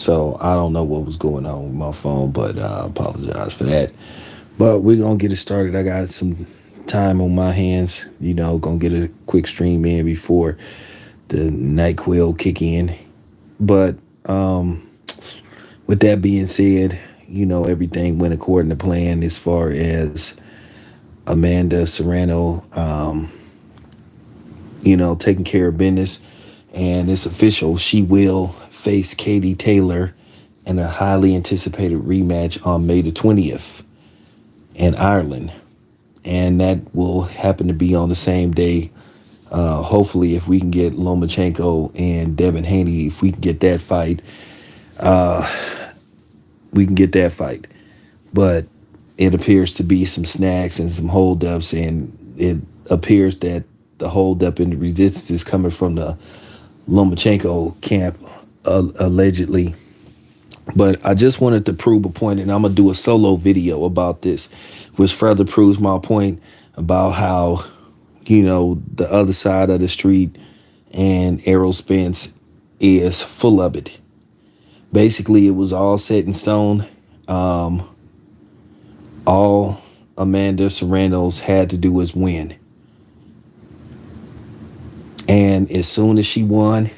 So I don't know what was going on with my phone, but I apologize for that. But we're gonna get it started. I got some time on my hands. Gonna get a quick stream in before the night quill kick in. But with that being said, everything went according to plan as far as Amanda Serrano, taking care of business. And it's official. She will face Katie Taylor in a highly anticipated rematch on May the 20th in Ireland. And that will happen to be on the same day. Hopefully, if we can get Lomachenko and Devin Haney, if we can get that fight, we can get that fight. But it appears to be some snags and some holdups, and it appears that the holdup in the resistance is coming from the Lomachenko camp, allegedly. But I just wanted to prove a point, and I'm going to do a solo video about this, which further proves my point about how, the other side of the street and Errol Spence is full of it. Basically, it was all set in stone. All Amanda Serrano's had to do was win. And as soon as she won,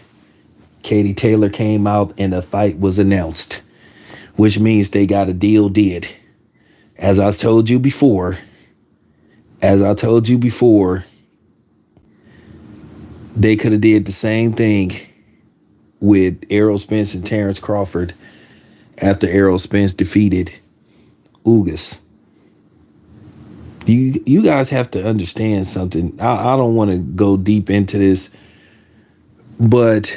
Katie Taylor came out and the fight was announced, which means they got a deal did. As I told you before, they could have did the same thing with Errol Spence and Terrence Crawford after Errol Spence defeated Ugas. You guys have to understand something. I don't want to go deep into this, but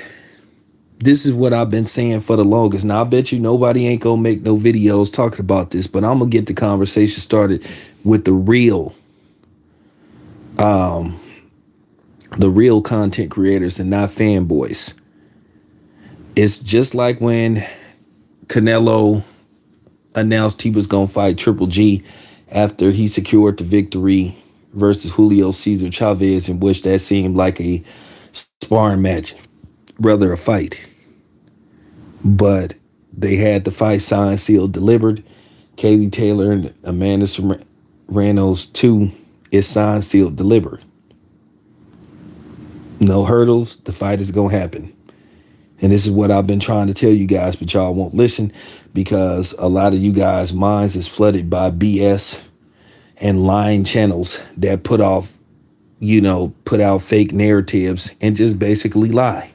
this is what I've been saying for the longest. Now, I bet you nobody ain't going to make no videos talking about this, but I'm going to get the conversation started with the real content creators and not fanboys. It's just like when Canelo announced he was going to fight Triple G after he secured the victory versus Julio Cesar Chavez, in which that seemed like a sparring match, rather a fight. But they had the fight signed, sealed, delivered. Katie Taylor and Amanda Serrano's 2 is signed, sealed, delivered. No hurdles. The fight is going to happen. And this is what I've been trying to tell you guys, but y'all won't listen because a lot of you guys' minds is flooded by BS and lying channels that put out fake narratives and just basically lie.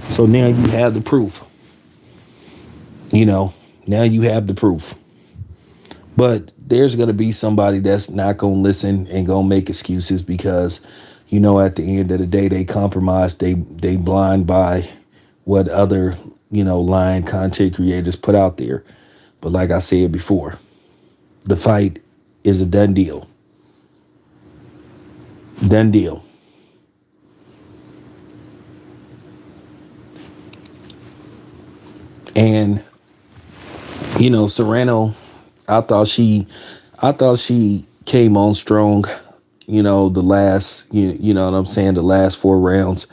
So now you have the proof. Now you have the proof. But there's going to be somebody that's not going to listen and going to make excuses because, at the end of the day, they compromise. They blind by what other, lying content creators put out there. But like I said before, the fight is a done deal. Done deal. And, Serrano, I thought she came on strong, the last, you know what I'm saying, the last 4 rounds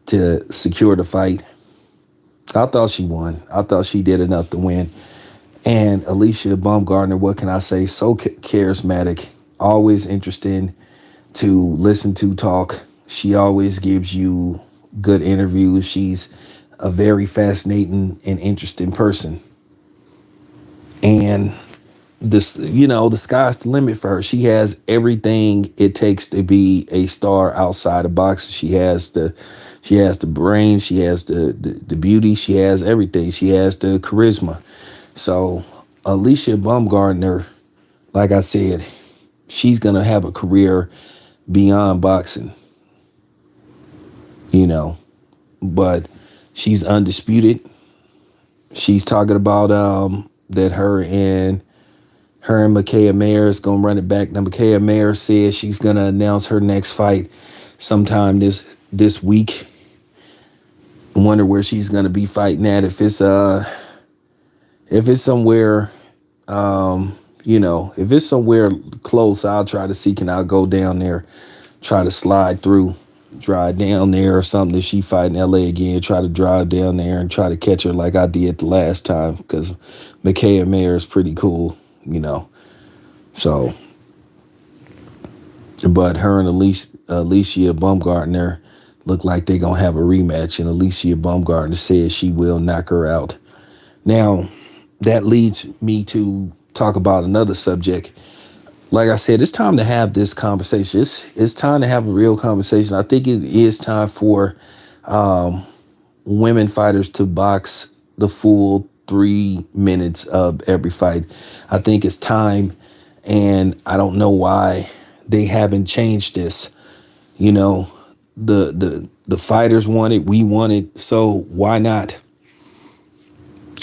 to secure the fight. I thought she won. I thought she did enough to win. And Alicia Baumgardner, what can I say? So charismatic, always interesting to listen to talk. She always gives you good interviews. She's a very fascinating and interesting person. And this, the sky's the limit for her. She has everything it takes to be a star outside of boxing. She has the brain, she has the beauty, she has everything. She has the charisma. So Alicia Baumgardner, like I said, she's gonna have a career beyond boxing. But she's undisputed. She's talking about that her and Micaiah Mayer is gonna run it back. Now Micaiah Mayer says she's gonna announce her next fight sometime this week. I wonder where she's gonna be fighting at. If it's somewhere, if it's somewhere close, I'll try to see. Can I go down there, try to slide through, drive down there or something. If she fight in LA again, try to drive down there and try to catch her like I did the last time, because Micaiah Mayer is pretty cool, you know. So, but her and Alicia Baumgartner look like they gonna have a rematch, and Alicia Baumgartner says she will knock her out. Now, that leads me to talk about another subject. Like I said, it's time to have this conversation. It's time to have a real conversation. I think it is time for women fighters to box the full 3 minutes of every fight. I think it's time, and I don't know why they haven't changed this. You know, the fighters want it, we want it, so why not?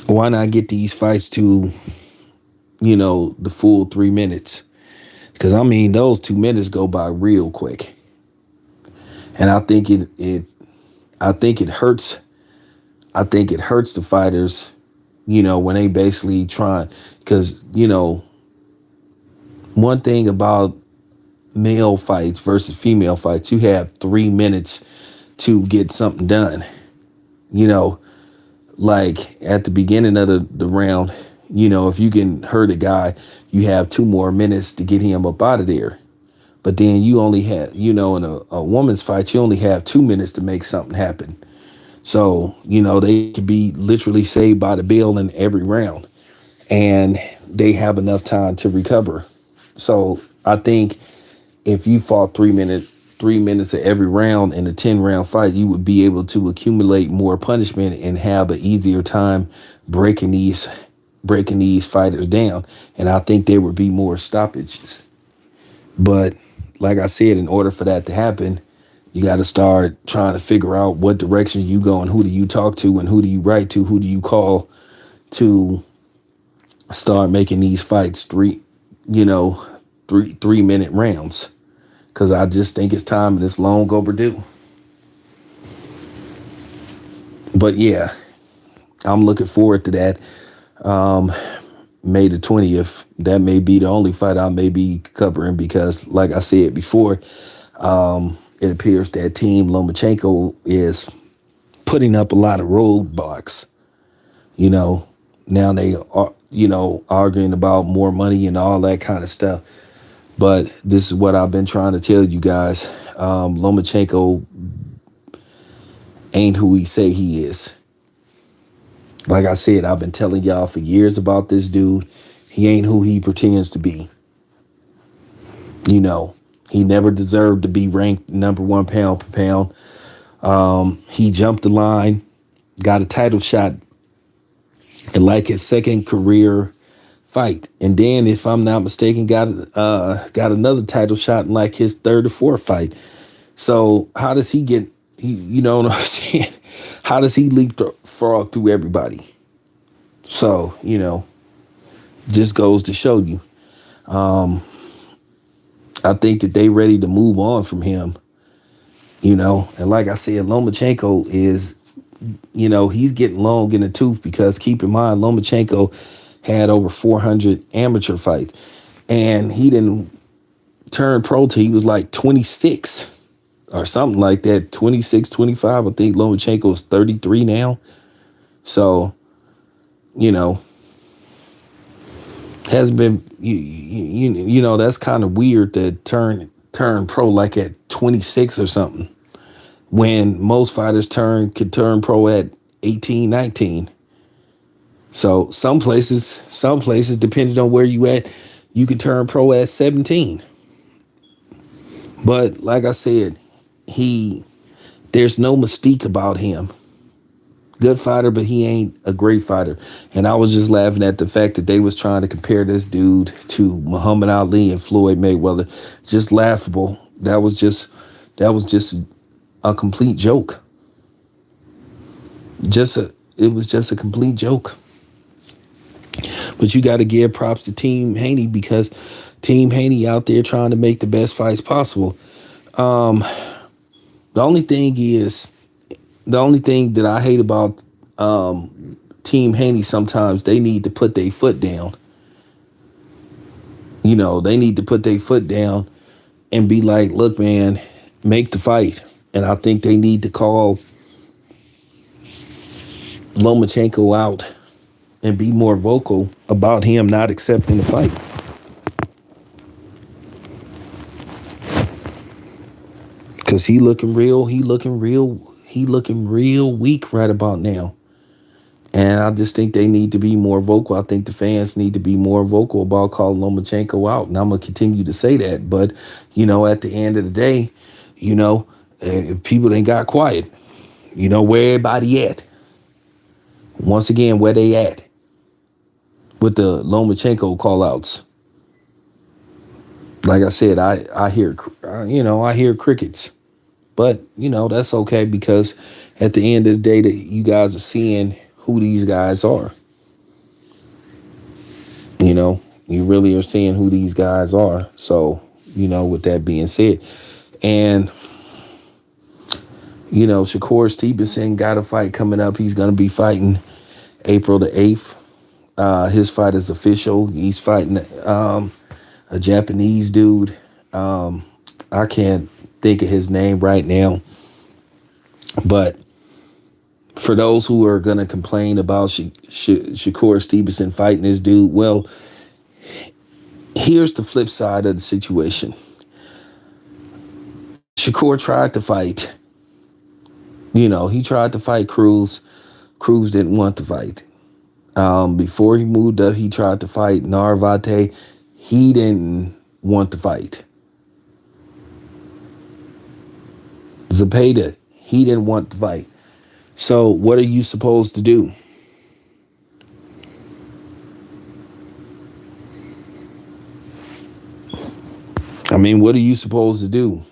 Why not get these fights to, you know, the full 3 minutes? Because I mean, those 2 minutes go by real quick, and I think it hurts. I think it hurts the fighters, you know, when they basically try. Because, you know, one thing about male fights versus female fights, you have 3 minutes to get something done. You know, like at the beginning of the round, you know, if you can hurt a guy, you have 2 more minutes to get him up out of there. But then you only have, you know, in a woman's fight, you only have 2 minutes to make something happen. So, you know, they could be literally saved by the bell in every round, and they have enough time to recover. So I think if you fought 3 minutes of every round in a 10-round fight, you would be able to accumulate more punishment and have an easier time breaking these fighters down. And I think there would be more stoppages. But like I said, in order for that to happen, you got to start trying to figure out what direction you go and who do you talk to and who do you write to, who do you call to start making these fights 3-minute rounds. Because I just think it's time and it's long overdue. But yeah, I'm looking forward to that. May the 20th, that may be the only fight I may be covering, because like I said before, it appears that Team Lomachenko is putting up a lot of roadblocks. You know, now they are, you know, arguing about more money and all that kind of stuff. But this is what I've been trying to tell you guys. Lomachenko ain't who he say he is. Like I said, I've been telling y'all for years about this dude. He ain't who he pretends to be. You know, he never deserved to be ranked number one pound per pound. He jumped the line, got a title shot in like his second career fight, and then, if I'm not mistaken, got another title shot in like his third or fourth fight. So how does he get? You know what I'm saying? How does he leapfrog through everybody? So, you know, just goes to show you. I think that they ready to move on from him, you know. And like I said, Lomachenko is, you know, he's getting long in the tooth, because keep in mind, Lomachenko had over 400 amateur fights, and he didn't turn pro till he was like 26 or something like that, 26, 25. I think Lomachenko is 33 now. So, you know, has been, you know, that's kind of weird to turn pro like at 26 or something, when most fighters could turn pro at 18, 19. So some places, depending on where you at, you can turn pro at 17. But like I said, there's no mystique about him. Good fighter, but he ain't a great fighter. And I was just laughing at the fact that they was trying to compare this dude to Muhammad Ali and Floyd Mayweather. Just laughable. That was just a complete joke. It was just a complete joke. But you got to give props to Team Haney, because Team Haney out there trying to make the best fights possible. The only thing that I hate about Team Haney, sometimes they need to put their foot down. They need to put their foot down and be like, look, man, make the fight. And I think they need to call Lomachenko out and be more vocal about him not accepting the fight. Cause he looking real weak right about now. And I just think they need to be more vocal. I think the fans need to be more vocal about calling Lomachenko out. And I'm gonna continue to say that. But, at the end of the day, people ain't got quiet. Where everybody at? Once again, where they at with the Lomachenko call outs? Like I said, I hear crickets. But, that's okay because at the end of the day that you guys are seeing who these guys are. You really are seeing who these guys are. So, with that being said, and, Shakur Stevenson got a fight coming up. He's going to be fighting April the 8th. His fight is official. He's fighting a Japanese dude. I can't think of his name right now. But for those who are going to complain about Shakur Stevenson fighting this dude, well, here's the flip side of the situation. Shakur tried to fight. He tried to fight Cruz. Cruz didn't want to fight. Before he moved up, he tried to fight Narvate. He didn't want to fight. Zepeda, he didn't want to fight. So what are you supposed to do? What are you supposed to do?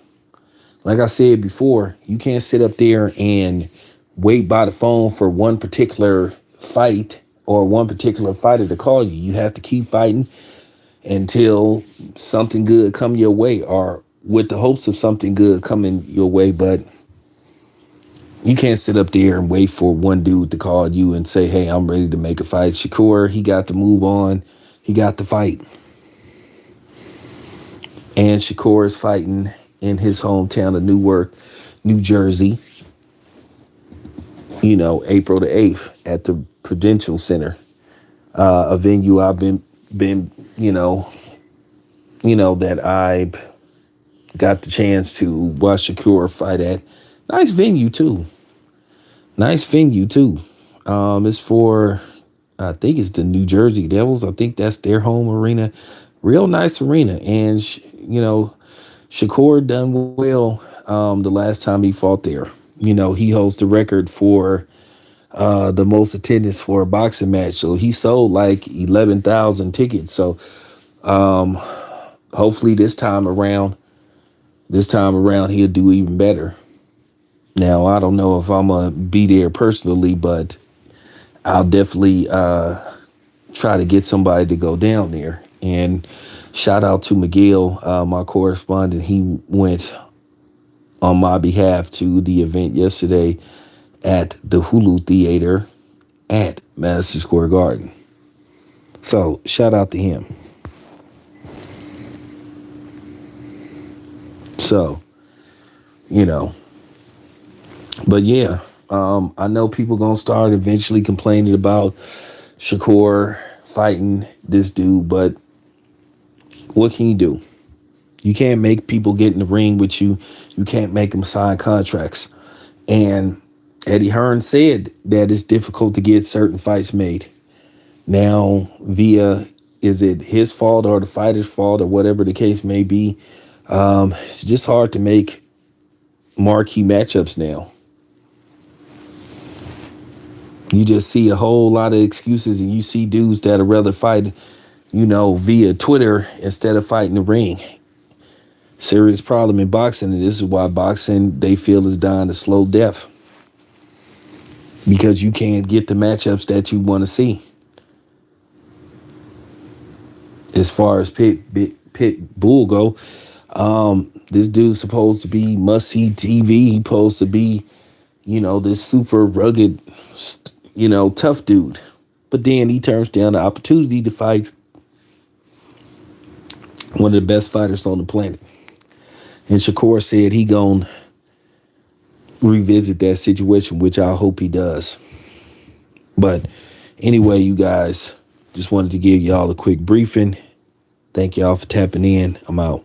Like I said before, you can't sit up there and wait by the phone for one particular fight or one particular fighter to call you. You have to keep fighting until something good come your way, or with the hopes of something good coming your way. But you can't sit up there and wait for one dude to call you and say, hey, I'm ready to make a fight. Shakur, he got to move on. He got to fight. And Shakur is fighting in his hometown of Newark, New Jersey, April the 8th at the Prudential Center, a venue I've been, that I got the chance to watch Shakur fight at. Nice venue too. It's for, I think it's the New Jersey Devils. I think that's their home arena. Real nice arena. And, Shakur done well the last time he fought there. He holds the record for the most attendance for a boxing match. So he sold like 11,000 tickets. So hopefully this time around he'll do even better. Now, I don't know if I'm going to be there personally, but I'll definitely try to get somebody to go down there. And shout out to Miguel, my correspondent. He went on my behalf to the event yesterday at the Hulu Theater at Madison Square Garden. So shout out to him. So, but yeah, I know people gonna start eventually complaining about Shakur fighting this dude, but what can you do? You can't make people get in the ring with you. You can't make them sign contracts. And Eddie Hearn said that it's difficult to get certain fights made. Now, is it his fault or the fighter's fault or whatever the case may be? It's just hard to make marquee matchups now. You just see a whole lot of excuses, and you see dudes that'd rather fight, via Twitter instead of fighting the ring. Serious problem in boxing, and this is why boxing, they feel, is dying a slow death. Because you can't get the matchups that you want to see. As far as Pitbull go, this dude's supposed to be must-see TV. He's supposed to be, this super rugged, tough dude. But then he turns down the opportunity to fight one of the best fighters on the planet. And Shakur said he gonna revisit that situation, which I hope he does. But anyway, you guys, just wanted to give y'all a quick briefing. Thank y'all for tapping in. I'm out.